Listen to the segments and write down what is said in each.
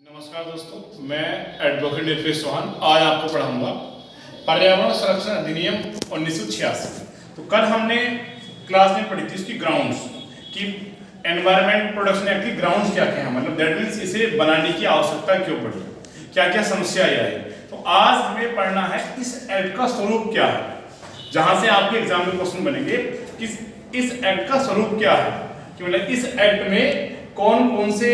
नमस्कार दोस्तों, मैं एडवोकेट नीतीश चौहान आज आपको पढ़ाऊंगा पर्यावरण संरक्षण अधिनियम 1986। तो कल हमने क्लास में पढ़ी थी इसकी ग्राउंड्स कि एनवायरमेंट प्रोटेक्शन एक्ट की ग्राउंड्स क्या क्या है, मतलब दैट मीन्स इसे बनाने की आवश्यकता क्यों पड़ी, क्या क्या समस्या आई। तो आज हमें पढ़ना है इस एक्ट का स्वरूप क्या है, जहां से आपके एग्जाम में क्वेश्चन बनेंगे कि इस एक्ट का स्वरूप क्या है, कि मतलब इस एक्ट में कौन कौन से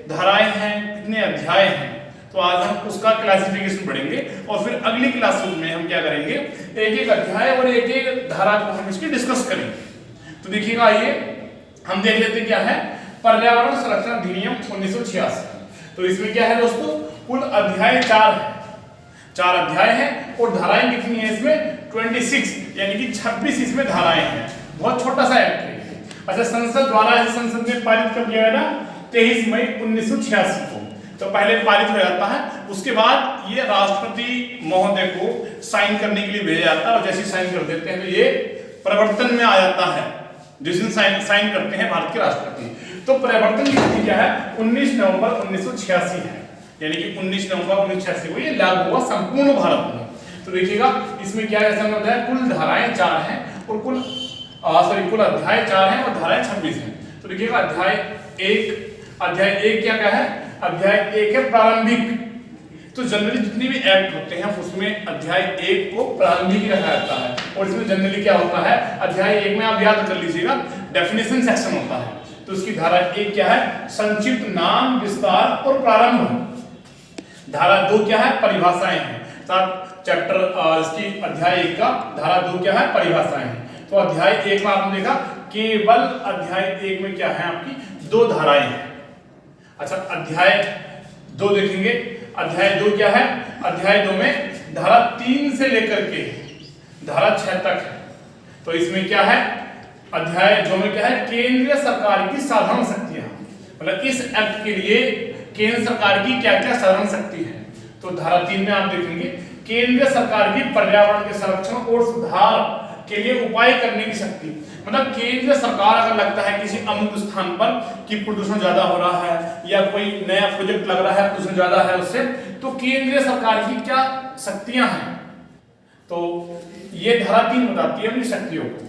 धाराएं हैं, कितने अध्याय हैं। तो आज हम उसका क्लासिफिकेशन पढ़ेंगे और फिर अगली क्लास में हम क्या करेंगे, एक एक अध्याय और एक एक धारा को हम इसकी डिस्कस करेंगे। तो देखिएगा, आइए हम देख लेते हैं क्या है पर्यावरण संरक्षण अधिनियम 1986। तो इसमें क्या है दोस्तों, कुल अध्याय 4 अध्याय हैं और धाराएं कितनी है इसमें 26, यानी कि 26 इसमें धाराएं हैं। बहुत छोटा सा एक्ट है। अच्छा, संसद द्वारा संसद में पारित कर दिया गया ना 23 मई 1986 को, तो पहले पारित हो जाता है, उसके बाद ये राष्ट्रपति महोदय को साइन करने के लिए भेजा जाता है और जैसे साइन कर देते हैं तो ये प्रवर्तन में आ जाता है, जिस दिन साइन करते हैं भारत के राष्ट्रपति। तो प्रवर्तन की तिथि क्या है, 19 नवंबर 1986 है, यानी कि 19 नवंबर 1986 को ये लागू हुआ संपूर्ण भारत में। तो देखिएगा इसमें क्या ऐसा होता है, कुल धाराएं 4 हैं और कुल अध्याय 4 हैं और धाराएं 26 हैं। तो देखिएगा अध्याय 1 क्या है, अध्याय 1 है प्रारंभिक। तो जनरली जितनी भी एक्ट होते हैं उसमें अध्याय 1 को प्रारंभिक रखा जाता है और इसमें जनरली क्या होता है, अध्याय 1 में आप याद कर लीजिएगा डेफिनेशन सेक्शन होता है। तो इसकी धारा 1 क्या है, संक्षिप्त नाम, विस्तार और प्रारंभ। धारा 2 क्या है, परिभाषाएं हैं। चैप्टर इसकी अध्याय 1 का धारा 2 क्या है, परिभाषाएं हैं। तो अध्याय 1 में आपने देखा केवल अध्याय 1 में क्या है, आपकी 2 धाराएं हैं। अच्छा, अध्याय 2 देखेंगे, अध्याय 2 क्या है, अध्याय 2 में धारा 3 से लेकर के धारा 6 तक है। तो इसमें क्या है, अध्याय 2 में क्या है, केंद्र सरकार की साधारण शक्तियां, मतलब इस एक्ट के लिए केंद्र सरकार की क्या क्या साधारण शक्ति है। तो धारा 3 में आप देखेंगे केंद्र सरकार की पर्यावरण के संरक्षण और सुधार के लिए उपाय करने की शक्ति, मतलब केंद्र सरकार अगर लगता है किसी अमुक स्थान पर कि प्रदूषण ज्यादा हो रहा है या कोई नया प्रोजेक्ट लग रहा है प्रदूषण ज्यादा है उससे, तो केंद्र सरकार की क्या शक्तियां हैं, तो ये धारा 3 बताती है अपनी शक्तियों को।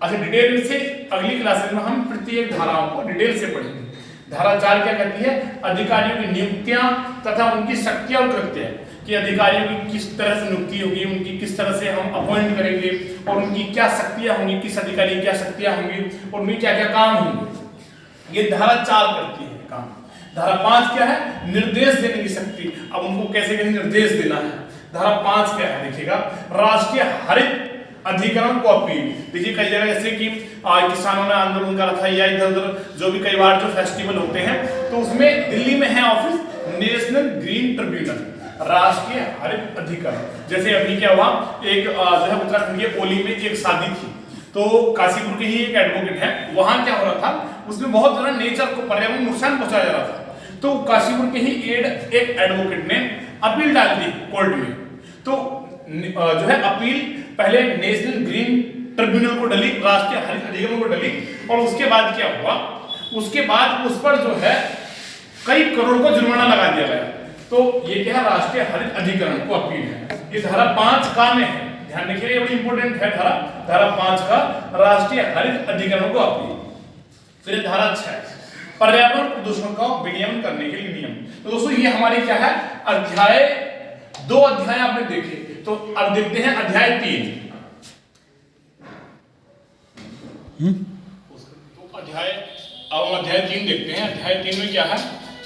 अच्छा, डिटेल से अगली क्लासेस में हम प्रत्येक धाराओं को डिटेल से पढ़ेंगे। धारा 4 क्या कहती है, अधिकारियों की नियुक्तियां तथा उनकी शक्तियां और कृत्य, कि अधिकारियों की किस तरह से नियुक्ति होगी, उनकी किस तरह से हम अपॉइंट करेंगे और उनकी क्या शक्तियां होंगी, किस अधिकारी की क्या शक्तियां होंगी और उनके क्या क्या काम होंगे, ये धारा 4 करती है काम। धारा 5 क्या है, निर्देश देने की शक्ति, अब उनको कैसे कैसे निर्देश देना है। धारा 5 क्या है, देखिएगा राष्ट्रीय हरित अधिकरण को अपील। देखिए कई जगह जैसे कि किसानों ने आंदोलन करा था या इधर उधर जो भी कई बार जो फेस्टिवल होते हैं, तो उसमें दिल्ली में है ऑफिस नेशनल ग्रीन ट्रिब्यूनल, राष्ट्रीय हरित अधिकरण। जैसे अभी क्या हुआ, एक जो है उत्तराखंड के ओली में एक शादी थी, तो काशीपुर के ही एक एडवोकेट है, वहां क्या हो रहा था, उसमें बहुत ज्यादा नेचर को पर्यावरण नुकसान पहुंचाया जा रहा था। तो काशीपुर के ही एक एडवोकेट ने अपील डाल दी कोर्ट में। तो जो है अपील पहले नेशनल ग्रीन ट्रिब्यूनल को डली, राष्ट्रीय हरित अधिकरण को डली, और उसके बाद क्या हुआ, उसके बाद उस पर जो है कई करोड़ का जुर्माना लगा दिया गया। तो ये क्या है, राष्ट्रीय हरित अधिकरण को अपील है। ये धारा 5 का में है, ध्यान रखिए ये बड़ी इंपॉर्टेंट है धारा 5 का, राष्ट्रीय हरित अधिकरण को अपील। फिर धारा 6 पर्यावरण प्रदूषण का विनियमन करने के लिए नियम। तो दोस्तों ये हमारी क्या है, अध्याय 2 अध्याय आपने देखे। तो अब देखते हैं अध्याय 3। तो अध्याय 3 देखते हैं। अध्याय 3 में क्या है,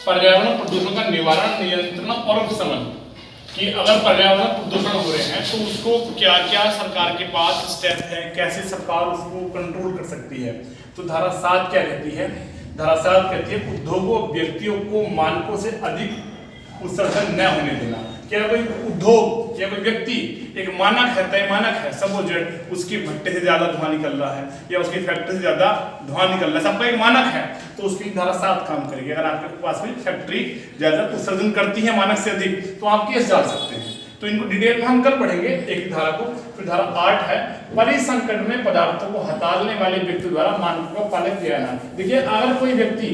पर्यावरण प्रदूषण का निवारण, नियंत्रण और उपशमन, कि अगर पर्यावरण प्रदूषण हो रहे हैं तो उसको क्या क्या सरकार के पास स्टेप है, कैसे सरकार उसको कंट्रोल कर सकती है। तो धारा 7 क्या कहती है, धारा 7 कहती है उद्योगों व्यक्तियों को मानकों से अधिक उत्सर्जन न होने देना। क्या कोई उद्योग या कोई व्यक्ति एक मानक है, तय मानक है, सपोज उसकी भट्टे से ज्यादा धुआं निकल रहा है या उसकी फैक्ट्री से ज्यादा धुआं निकल रहा है, सबका एक मानक है, तो उसकी धारा 7 काम करेगी। अगर आपके पास में फैक्ट्री ज्यादा उत्सर्जन करती है मानक से अधिक, तो आप केस डाल सकते हैं। तो इनको डिटेल में हम कल पढ़ेंगे एक धारा को। फिर धारा 8 है परिसंकट में पदार्थों को हटाने वाले व्यक्ति द्वारा मानकों का पालन किया जाना। देखिए अगर कोई व्यक्ति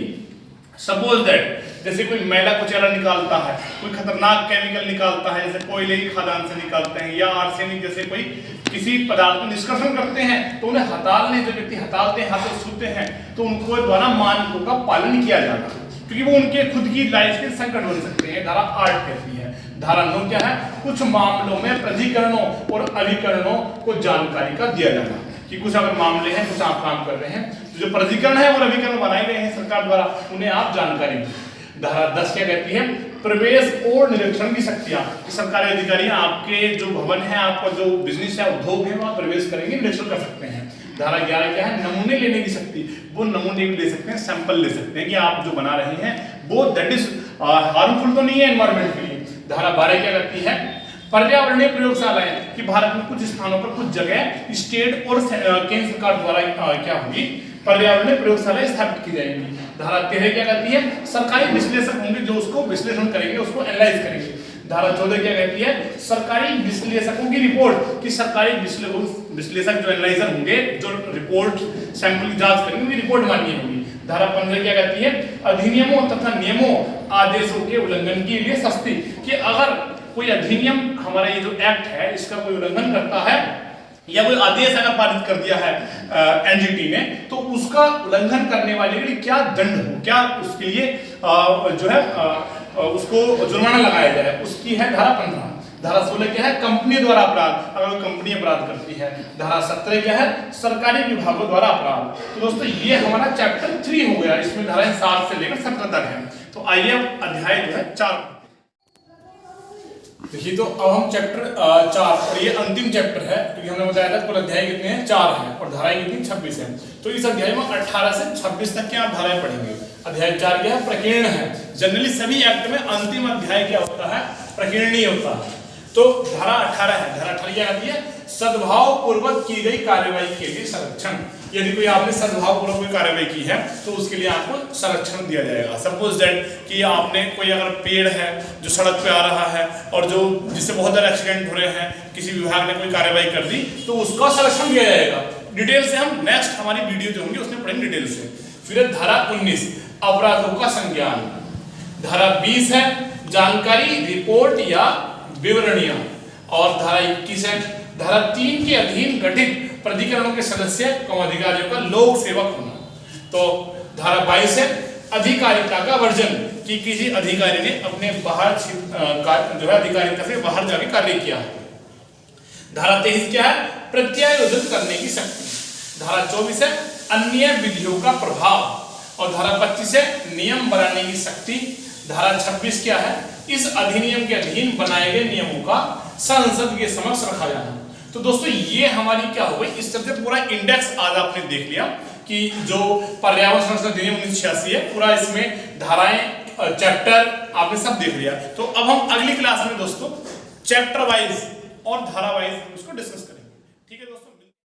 सपोज दैट जैसे कोई मैला कुचैला निकालता है, कोई खतरनाक केमिकल निकालता है, जैसे कोयले की खदान से निकालते हैं, या आर्सेनिक जैसे कोई किसी पदार्थ को निष्कर्षण करते हैं, तो उन्हें हतालने, जो व्यक्ति हतालते हैं, हाथों छूते हैं, तो उनको द्वारा मानकों का पालन किया जाना, क्योंकि वो उनके खुद की लाइफ के संकट बन सकते हैं। धारा 8 कहती है। धारा 9 क्या है? कुछ मामलों में प्राधिकरणों और अभिकरणों को जानकारी का दिया जाना, कि कुछ अगर मामले हैं, कुछ आप काम कर रहे हैं, तो जो प्राधिकरण है और अभिकरण बनाए गए हैं सरकार द्वारा, उन्हें आप जानकारी दें। धारा 10 क्या कहती है? प्रवेश और निरीक्षण की शक्तियां, कि सरकारी अधिकारी आपके जो भवन है, आपका जो बिजनेस है, उद्योग है, वहां प्रवेश करेंगे, निरीक्षण कर सकते हैं। धारा 11 क्या है? नमूने लेने की शक्ति, वो नमूने भी ले सकते हैं, सैंपल ले सकते हैं कि आप जो बना रहे हैं वो दैट इज हार्मफुल तो नहीं है एनवायरमेंट के लिए। धारा 12 क्या कहती है? पर्यावरणीय प्रयोगशालाएं, कि भारत में कुछ स्थानों पर, कुछ जगह स्टेट और केंद्र सरकार द्वारा क्या होगी? पर्यावरणीय प्रयोगशालाएं स्थापित की जाएंगी। धारा 13 क्या कहती है? सरकारी विश्लेषक होंगे जो उसको विश्लेषण करेंगे, उसको एनालाइज करेंगे। धारा 14 क्या कहती है? सरकारी विश्लेषकों की रिपोर्ट, कि सरकारी विश्लेषक जो एनालाइजर होंगे, जो रिपोर्ट सैंपल की जांच करेंगे, उनकी रिपोर्ट माननी होगी। धारा 15 क्या कहती है? अधिनियमों तथा नियमों आदेशों के उल्लंघन के लिए सख्ती, कि अगर कोई अधिनियम, हमारा ये जो एक्ट है, इसका कोई उल्लंघन करता है या कोई आदेश अगर पारित कर दिया है एनजीटी ने, तो उसका उल्लंघन करने वाले के लिए क्या दंड हो, क्या उसके लिए जो है उसको जुर्माना लगाया जाए, उसकी है धारा 15। धारा 16 क्या है? कंपनी द्वारा अपराध, अगर कंपनी अपराध करती है। धारा 17 क्या है? सरकारी विभागों द्वारा अपराध। तो दोस्तों ये हमारा चैप्टर 3 हो गया, इसमें धाराएं 7 से लेकर 17 तक है। तो आइए अब अध्याय जो है 4 देखिए। तो अब हम चैप्टर 4, और ये अंतिम चैप्टर है, क्योंकि हमने बताया था कुल अध्याय कितने हैं? 4 हैं, और धाराएं कितनी? 26 हैं। तो इस अध्याय में 18 से 26 तक के आप धाराएं पढ़ेंगे। अध्याय 4 क्या है? प्रकीर्ण है। जनरली सभी एक्ट में अंतिम अध्याय क्या होता है? प्रकीर्णीय होता है। तो धारा 18 है। धारा 18 क्या कहती है? सद्भाव पूर्वक की गई कार्यवाही के लिए संरक्षण। यदि कोई आपने सद्भाव पूर्वक कोई कार्यवाही की है, तो उसके लिए आपको संरक्षण दिया जाएगा। सपोज दैट कि आपने कोई अगर पेड़ है जो सड़क पे आ रहा है, और जो जिससे बहुत ज्यादा एक्सीडेंट हो रहे हैं, किसी विभाग ने कोई कार्यवाही कर दी, तो उसका संरक्षण दिया जाएगा। डिटेल से हम नेक्स्ट हमारी वीडियो जो होंगी उसमें पढ़ेंगे डिटेल से। फिर धारा 19 अपराधों का संज्ञान। धारा 20 है जानकारी, रिपोर्ट या विवरणियां। और धारा 21 है धारा 3 के अधीन गठित प्राधिकरणों के सदस्य एवं अधिकारियों का लोक सेवक होना। तो धारा 22 है अधिकारिता का वर्जन, कि किसी अधिकारी ने अपने बाहर जो है अधिकारिता से बाहर जाके कार्य किया है। धारा 23 क्या है? प्रत्यायोजन करने की शक्ति। धारा 24 है अन्य विधियों का प्रभाव, और धारा 25 है नियम बनाने की शक्ति। धारा 26 क्या है? इस अधिनियम के अधीन बनाए गए नियमों का संसद के समक्ष रखा जाना। तो दोस्तों ये हमारी क्या हो गई? इस तरह से पूरा इंडेक्स आज आपने देख लिया कि जो पर्यावरण संरक्षण अधिनियम 1986 है, पूरा इसमें धाराएं, चैप्टर आपने सब देख लिया। तो अब हम अगली क्लास में दोस्तों चैप्टर वाइज और धारा वाइज उसको डिस्कस करेंगे।